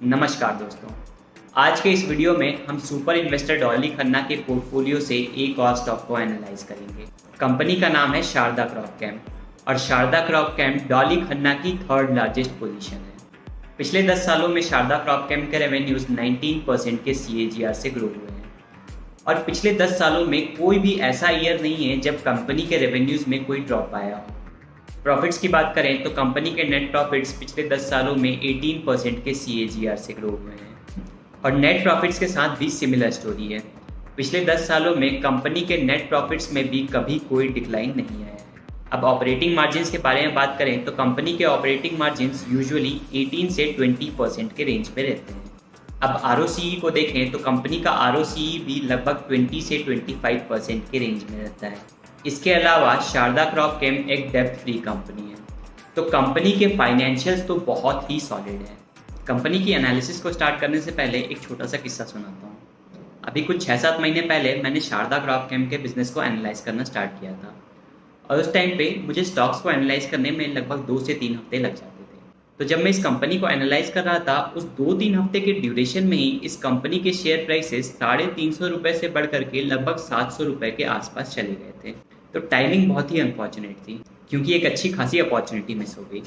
नमस्कार दोस्तों। आज के इस वीडियो में हम सुपर इन्वेस्टर डॉली खन्ना के पोर्टफोलियो से एक और स्टॉक को एनालाइज करेंगे। कंपनी का नाम है शारदा क्रॉपकेम और शारदा क्रॉपकेम डॉली खन्ना की थर्ड लार्जेस्ट पोजीशन है। पिछले 10 सालों में शारदा क्रॉपकेम के रेवेन्यूज 19% के CAGR से ग्रो हुए हैं और पिछले 10 सालों में कोई भी ऐसा ईयर नहीं है जब कंपनी के रेवेन्यूज में कोई ड्रॉप आया हो। प्रॉफिट्स की बात करें तो कंपनी के नेट प्रॉफिट्स पिछले 10 सालों में 18% के CAGR से ग्रो हुए हैं और नेट प्रॉफिट्स के साथ भी सिमिलर स्टोरी है। पिछले 10 सालों में कंपनी के नेट प्रॉफिट्स में भी कभी कोई डिक्लाइन नहीं आया है। अब ऑपरेटिंग मार्जिन्स के बारे में बात करें तो कंपनी के ऑपरेटिंग मार्जिन्स यूजुअली 18 से 20% के रेंज में रहते हैं। अब ROCE को देखें तो कंपनी का ROCE भी लगभग 20 से 25% के रेंज में रहता है। इसके अलावा शारदा क्रॉपकेम एक डेब्ट फ्री कंपनी है, तो कंपनी के फाइनेंशियल्स तो बहुत ही सॉलिड है। कंपनी की एनालिसिस को स्टार्ट करने से पहले एक छोटा सा किस्सा सुनाता हूँ। अभी कुछ 6-7 महीने पहले मैंने शारदा क्रॉपकेम के बिजनेस को एनालाइज करना स्टार्ट किया था और उस टाइम पे मुझे स्टॉक्स को एनालाइज करने में लगभग 2 से 3 हफ्ते लग जाते थे। तो जब मैं इस कंपनी को एनालाइज कर रहा था, उस 2-3 हफ्ते के ड्यूरेशन में ही इस कंपनी के शेयर प्राइसेस 350 रुपये से बढ़ करके लगभग 700 रुपये के आसपास चले गए थे। तो टाइमिंग बहुत ही अनफॉर्चुनेट थी क्योंकि एक अच्छी खासी अपॉर्चुनिटी मिस हो गई।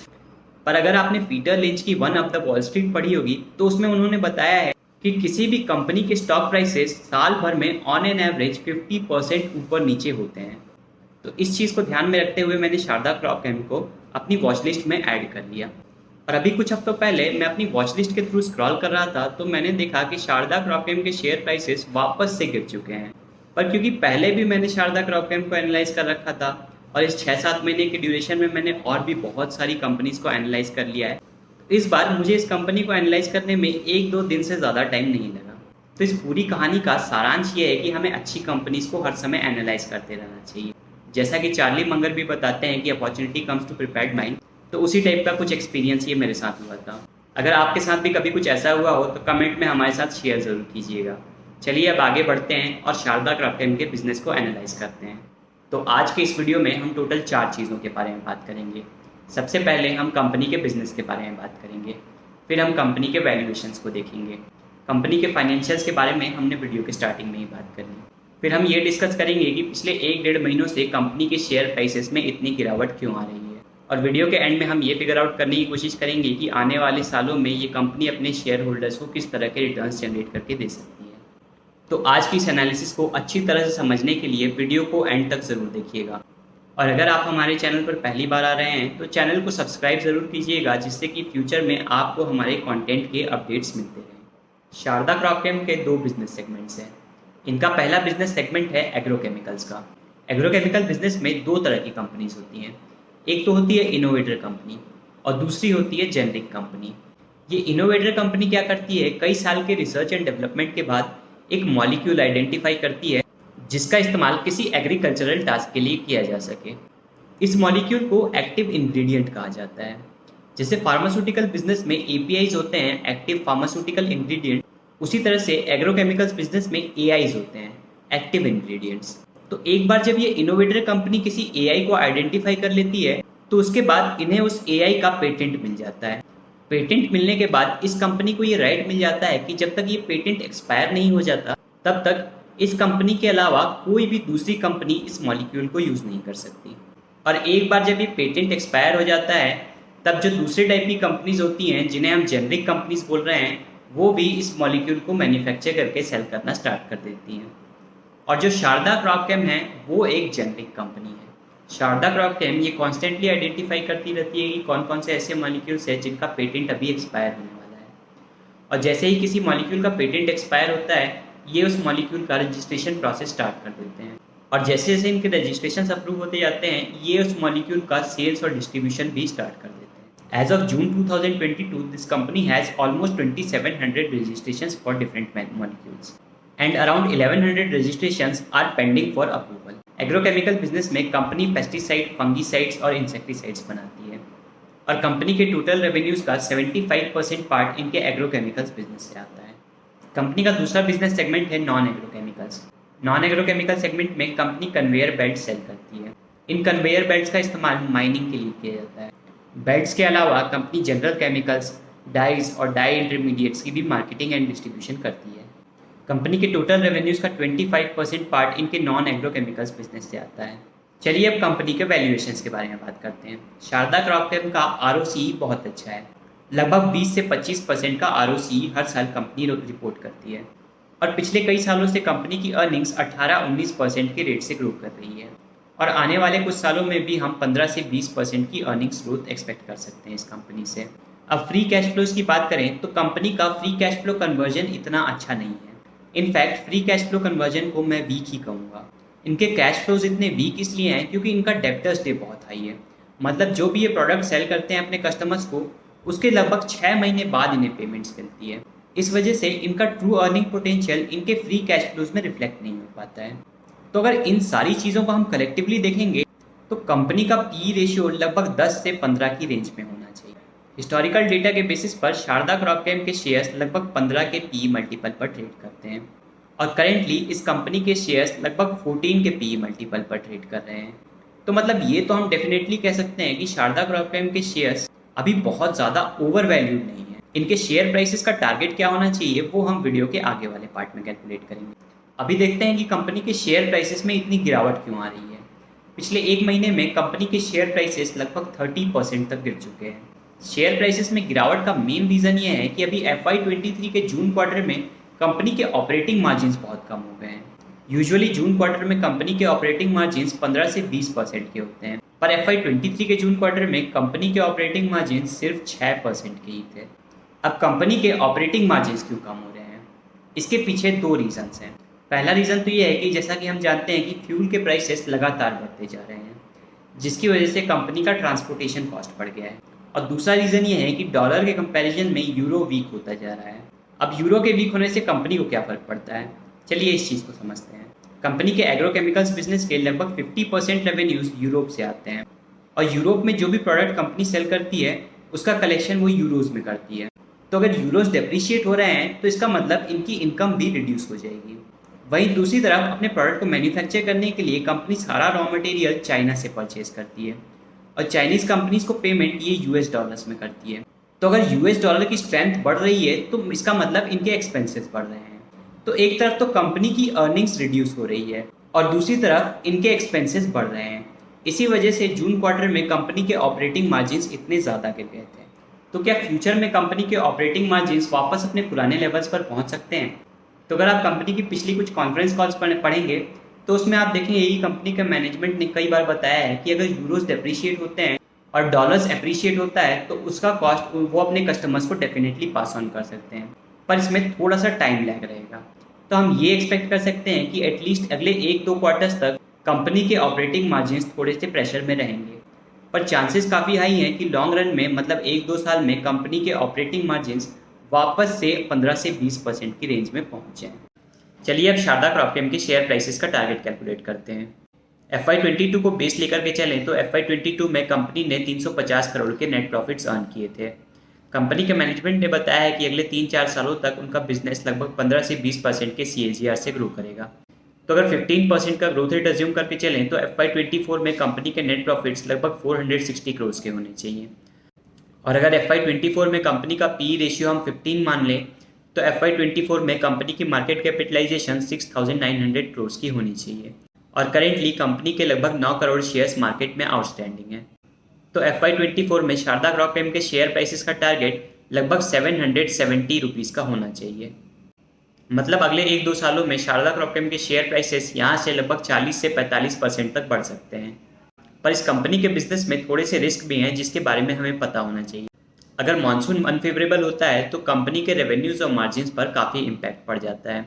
पर अगर आपने पीटर लिंच की one of the wall street पढ़ी होगी तो उसमें उन्होंने बताया है कि किसी भी कंपनी के स्टॉक प्राइसेस साल भर में ऑन एन एवरेज 50% ऊपर नीचे होते हैं। तो इस चीज़ को ध्यान में रखते हुए मैंने शारदा क्रॉपकेम को अपनी वॉच लिस्ट में ऐड कर लिया। और अभी कुछ हफ्तों पहले मैं अपनी वॉच लिस्ट के थ्रू स्क्रॉल कर रहा था तो मैंने देखा कि शारदा क्रॉपकेम के शेयर प्राइसेस वापस से गिर चुके हैं। पर क्योंकि पहले भी मैंने शारदा क्रॉपकेम को एनालाइज कर रखा था और इस 6-7 महीने के ड्यूरेशन में मैंने और भी बहुत सारी कंपनीज को एनालाइज कर लिया है, तो इस बार मुझे इस कंपनी को एनालाइज करने में 1-2 दिन से ज़्यादा टाइम नहीं लगा। तो इस पूरी कहानी का सारांश ये है कि हमें अच्छी कंपनीज को हर समय एनालाइज करते रहना चाहिए। जैसा कि चार्ली मंगर भी बताते हैं कि opportunity comes to prepared mind, तो उसी टाइप का कुछ एक्सपीरियंस ये मेरे साथ हुआ था। अगर आपके साथ भी कभी कुछ ऐसा हुआ हो तो कमेंट में हमारे साथ शेयर ज़रूर कीजिएगा। चलिए अब आगे बढ़ते हैं और शारदा क्रॉपकेम के बिजनेस को एनालाइज करते हैं। तो आज के इस वीडियो में हम टोटल 4 चीज़ों के बारे में बात करेंगे। सबसे पहले हम कंपनी के बिजनेस के बारे में बात करेंगे, फिर हम कंपनी के वैल्यूएशंस को देखेंगे, कंपनी के फाइनेंशियल्स के बारे में हमने वीडियो के स्टार्टिंग में ही बात करी, फिर हम ये डिस्कस करेंगे कि पिछले 1-1.5 महीनों से कंपनी के शेयर प्राइसेस में इतनी गिरावट क्यों आ रही है, और वीडियो के एंड में हम ये फिगर आउट करने की कोशिश करेंगे कि आने वाले सालों में ये कंपनी अपने शेयर होल्डर्स को किस तरह के रिटर्न्स जनरेट करके दे सकती है। तो आज की इस एनालिसिस को अच्छी तरह से समझने के लिए वीडियो को एंड तक ज़रूर देखिएगा। और अगर आप हमारे चैनल पर पहली बार आ रहे हैं तो चैनल को सब्सक्राइब ज़रूर कीजिएगा, जिससे कि फ्यूचर में आपको हमारे कंटेंट के अपडेट्स मिलते रहें। शारदा क्रॉपकेम के 2 बिजनेस सेगमेंट्स हैं। इनका पहला बिजनेस सेगमेंट है एग्रोकेमिकल्स का। एग्रोकेमिकल बिजनेस में 2 तरह की कंपनीज होती हैं। एक तो होती है इनोवेटर कंपनी और दूसरी होती है जेनरिक कंपनी। ये इनोवेटर कंपनी क्या करती है, कई साल के रिसर्च एंड डेवलपमेंट के बाद एक मॉलिक्यूल आइडेंटिफाई करती है जिसका इस्तेमाल किसी एग्रीकल्चरल टास्क के लिए किया जा सके। इस मॉलिक्यूल को एक्टिव इंग्रेडिएंट कहा जाता है। जैसे फार्मास्यूटिकल बिजनेस में APIs होते हैं, एक्टिव फार्मास्यूटिकल इंग्रेडिएंट, उसी तरह से एग्रोकेमिकल्स बिजनेस में AIs होते हैं, एक्टिव इंग्रेडिएंट्स। तो एक बार जब ये इनोवेटर कंपनी किसी AI को आइडेंटिफाई कर लेती है तो उसके बाद इन्हें उस AI का पेटेंट मिल जाता है। पेटेंट मिलने के बाद इस कंपनी को ये राइट मिल जाता है कि जब तक ये पेटेंट एक्सपायर नहीं हो जाता तब तक इस कंपनी के अलावा कोई भी दूसरी कंपनी इस मॉलिक्यूल को यूज़ नहीं कर सकती। और एक बार जब ये पेटेंट एक्सपायर हो जाता है तब जो दूसरे टाइप की कंपनीज होती हैं जिन्हें हम जेनरिक कंपनीज बोल रहे हैं, वो भी इस मॉलिक्यूल को मैन्युफैक्चर करके सेल करना स्टार्ट कर देती हैं। और जो शारदा क्रॉपकेम है वो एक जेनरिक कंपनी है। शारदा क्रॉपकेम ये कॉन्स्टेंटली आइडेंटिफाई करती रहती है कि कौन कौन से ऐसे मॉलिक्यूल्स हैं जिनका पेटेंट अभी एक्सपायर होने वाला है, और जैसे ही किसी मॉलिक्यूल का पेटेंट एक्सपायर होता है ये उस मॉलिक्यूल का रजिस्ट्रेशन प्रोसेस स्टार्ट कर देते हैं। और जैसे जैसे इनके रजिस्ट्रेशन अप्रूव होते जाते हैं ये उस मॉलिक्यूल का सेल्स और डिस्ट्रीब्यूशन भी स्टार्ट कर देते हैं। As of June 2022 this company has almost 2700 registrations for different molecules and around 1100 registrations are pending for approval। Agrochemical business में कंपनी पेस्टिसाइड, फंगीसाइड्स और इंसेक्टिसाइड्स बनाती है और कंपनी के टोटल रेवेन्यूज का 75% पार्ट इनके एग्रोकेमिकल्स बिजनेस से आता है। कंपनी का दूसरा बिजनेस सेगमेंट है non agrochemicals. Non agrochemical segment में कंपनी कन्वेयर बेल्ट सेल करती है। इन कन्वेयर बेल्ट्स का इस्तेमाल माइनिंग के लिए किया जाता है। बेल्ट्स के अलावा कंपनी जनरल केमिकल्स, डाइज और डाई इंटरमीडिएट्स की भी मार्केटिंग एंड डिस्ट्रीब्यूशन करती है। कंपनी के टोटल रेवेन्यूज़ का 25% पार्ट इनके नॉन एग्रोकेमिकल्स बिजनेस से आता है। चलिए अब कंपनी के वैल्यूएशंस के बारे में बात करते हैं। शारदा क्रॉपकेम का ROCE बहुत अच्छा है। लगभग 20 से 25% का ROCE हर साल कंपनी रिपोर्ट करती है और पिछले कई सालों से कंपनी की अर्निंग्स 18-19% के रेट से ग्रो कर रही है और आने वाले कुछ सालों में भी हम 15 से 20% की अर्निंग्स ग्रोथ एक्सपेक्ट कर सकते हैं इस कंपनी से। अब फ्री कैश फ्लोज की बात करें तो कंपनी का फ्री कैश फ्लो कन्वर्जन इतना अच्छा नहीं है। In fact free cash flow conversion को मैं वीक ही कहूँगा। इनके कैश फ्लोज इतने वीक इसलिए हैं क्योंकि इनका डेब्टर्स डे बहुत हाई है। मतलब जो भी ये प्रोडक्ट सेल करते हैं अपने कस्टमर्स को, उसके लगभग 6 महीने बाद इन्हें पेमेंट्स मिलती है। इस वजह से इनका ट्रू अर्निंग पोटेंशियल इनके फ्री कैश फ्लोज में रिफ्लेक्ट नहीं हो पाता है। तो अगर इन सारी चीज़ों को हम कलेक्टिवली देखेंगे तो कंपनी का पी रेशियो लगभग 10 से 15 की रेंज में होना चाहिए। हिस्टोरिकल डेटा के बेसिस पर शारदा क्रॉपकेम के शेयर्स लगभग 15 के पी मल्टीपल पर ट्रेड करते हैं और करेंटली इस कंपनी के शेयर्स लगभग 14 के पी मल्टीपल पर ट्रेड कर रहे हैं। तो मतलब ये तो हम डेफिनेटली कह सकते हैं कि शारदा क्रॉपकेम के शेयर्स अभी बहुत ज़्यादा ओवर वैल्यूड नहीं है। इनके शेयर प्राइसेस का टारगेट क्या होना चाहिए वो हम वीडियो के आगे वाले पार्ट में कैलकुलेट करेंगे। अभी देखते हैं कि कंपनी के शेयर प्राइसेस में इतनी गिरावट क्यों आ रही है। पिछले एक महीने में कंपनी के शेयर प्राइसेस लगभग 30% तक गिर चुके हैं। शेयर प्राइसेस में गिरावट का मेन रीज़न ये है कि अभी FY23 के जून क्वार्टर में कंपनी के ऑपरेटिंग मार्जिन्स बहुत कम हो गए हैं। यूजुअली जून क्वार्टर में कंपनी के ऑपरेटिंग मार्जिन्स 15 से 20% के होते हैं, पर FY23 के जून क्वार्टर में कंपनी के ऑपरेटिंग मार्जिन्स सिर्फ 6% के ही थे। अब कंपनी के ऑपरेटिंग मार्जिन्स क्यों कम हो रहे हैं? इसके पीछे 2 रीजंस हैं। पहला रीज़न तो ये है कि जैसा कि हम जानते हैं कि फ्यूल के प्राइसेस लगातार बढ़ते जा रहे हैं, जिसकी वजह से कंपनी का ट्रांसपोर्टेशन कॉस्ट बढ़ गया है। और दूसरा रीज़न ये है कि डॉलर के कंपैरिजन में यूरो वीक होता जा रहा है। अब यूरो के वीक होने से कंपनी को क्या फ़र्क पड़ता है, चलिए इस चीज़ को समझते हैं। कंपनी के एग्रोकेमिकल्स बिजनेस के लगभग 50% रेवेन्यूज़ यूरोप से आते हैं और यूरोप में जो भी प्रोडक्ट कंपनी सेल करती है उसका कलेक्शन वो यूरोज़ में करती है। तो अगर यूरोज़ डेप्रिशिएट हो रहे हैं तो इसका मतलब इनकी इनकम भी रिड्यूस हो जाएगी। वहीं दूसरी तरफ अपने प्रोडक्ट को मैन्युफैक्चर करने के लिए कंपनी सारा रॉ मटेरियल चाइना से परचेज करती है और चाइनीज़ कंपनीज़ को पेमेंट ये US डॉलर्स में करती है। तो अगर US डॉलर की स्ट्रेंथ बढ़ रही है तो इसका मतलब इनके एक्सपेंसेस बढ़ रहे हैं। तो एक तरफ तो कंपनी की अर्निंग्स रिड्यूस हो रही है और दूसरी तरफ इनके एक्सपेंसेस बढ़ रहे हैं। इसी वजह से जून क्वार्टर में कंपनी के ऑपरेटिंग मार्जिन्स इतने ज़्यादा गिर गए थे। तो क्या फ्यूचर में कंपनी के ऑपरेटिंग मार्जिन्स वापस अपने पुराने लेवल्स पर पहुंच सकते हैं? तो अगर आप कंपनी की पिछली कुछ कॉन्फ्रेंस कॉल्स पढ़ेंगे तो उसमें आप देखेंगे कि कंपनी का मैनेजमेंट ने कई बार बताया है कि अगर यूरोज डेप्रिशिएट होते हैं और डॉलर्स एप्रिशिएट होता है तो उसका कॉस्ट वो अपने कस्टमर्स को डेफिनेटली पास ऑन कर सकते हैं, पर इसमें थोड़ा सा टाइम लैग रहेगा। तो हम ये एक्सपेक्ट कर सकते हैं कि एटलीस्ट अगले 1-2 क्वार्टर्स तक कंपनी के ऑपरेटिंग मार्जिन्स थोड़े से प्रेशर में रहेंगे, पर चांसेस काफ़ी हाई हैं कि लॉन्ग रन में मतलब 1-2 साल में कंपनी के ऑपरेटिंग मार्जिन्स वापस से 15 से 20% की रेंज में पहुंच जाएं। चलिए अब शारदा क्रॉपकेम के शेयर प्राइसेस का टारगेट कैलकुलेट करते हैं। FY22 को बेस लेकर के चलें तो FY22 में कंपनी ने 350 करोड़ के नेट प्रॉफिट्स अर्न किए थे। कंपनी के मैनेजमेंट ने बताया है कि अगले 3-4 सालों तक उनका बिजनेस लगभग 15 से 20% के CAGR से ग्रो करेगा। तो अगर 15% का ग्रोथ रेट अज्यूम करके चलें तो FY24 में कंपनी के नेट प्रॉफिट्स लगभग 460 करोड़ के होने चाहिए और अगर FY24 में कंपनी का पी रेशियो हम 15 मान लें तो FY24 में कंपनी की मार्केट कैपिटलाइजेशन 6,900 करोड़ की होनी चाहिए और करेंटली कंपनी के लगभग 9 करोड़ शेयर्स मार्केट में आउटस्टैंडिंग हैं। तो FY24 में शारदा क्रॉपकेम के शेयर प्राइसेस का टारगेट लगभग 770 रुपीज़ का होना चाहिए। मतलब अगले 1-2 सालों में शारदा क्रॉपकेम के शेयर प्राइसेस यहाँ से लगभग 40 से 45% तक बढ़ सकते हैं, पर इस कंपनी के बिजनेस में थोड़े से रिस्क भी हैं जिसके बारे में हमें पता होना चाहिए। अगर मानसून अनफेवरेबल होता है तो कंपनी के रेवेन्यूज़ और मार्जिन्स पर काफ़ी इम्पैक्ट पड़ जाता है।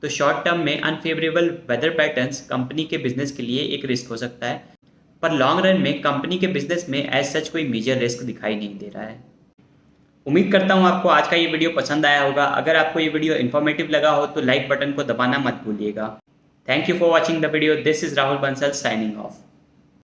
तो शॉर्ट टर्म में अनफेवरेबल वेदर पैटर्न्स कंपनी के बिजनेस के लिए एक रिस्क हो सकता है, पर लॉन्ग रन में कंपनी के बिजनेस में एज सच कोई मेजर रिस्क दिखाई नहीं दे रहा है। उम्मीद करता हूँ आपको आज का ये वीडियो पसंद आया होगा। अगर आपको ये वीडियो इन्फॉर्मेटिव लगा हो तो लाइक बटन को दबाना मत भूलिएगा। Thank you for watching the video. This is Rahul Bansal signing off.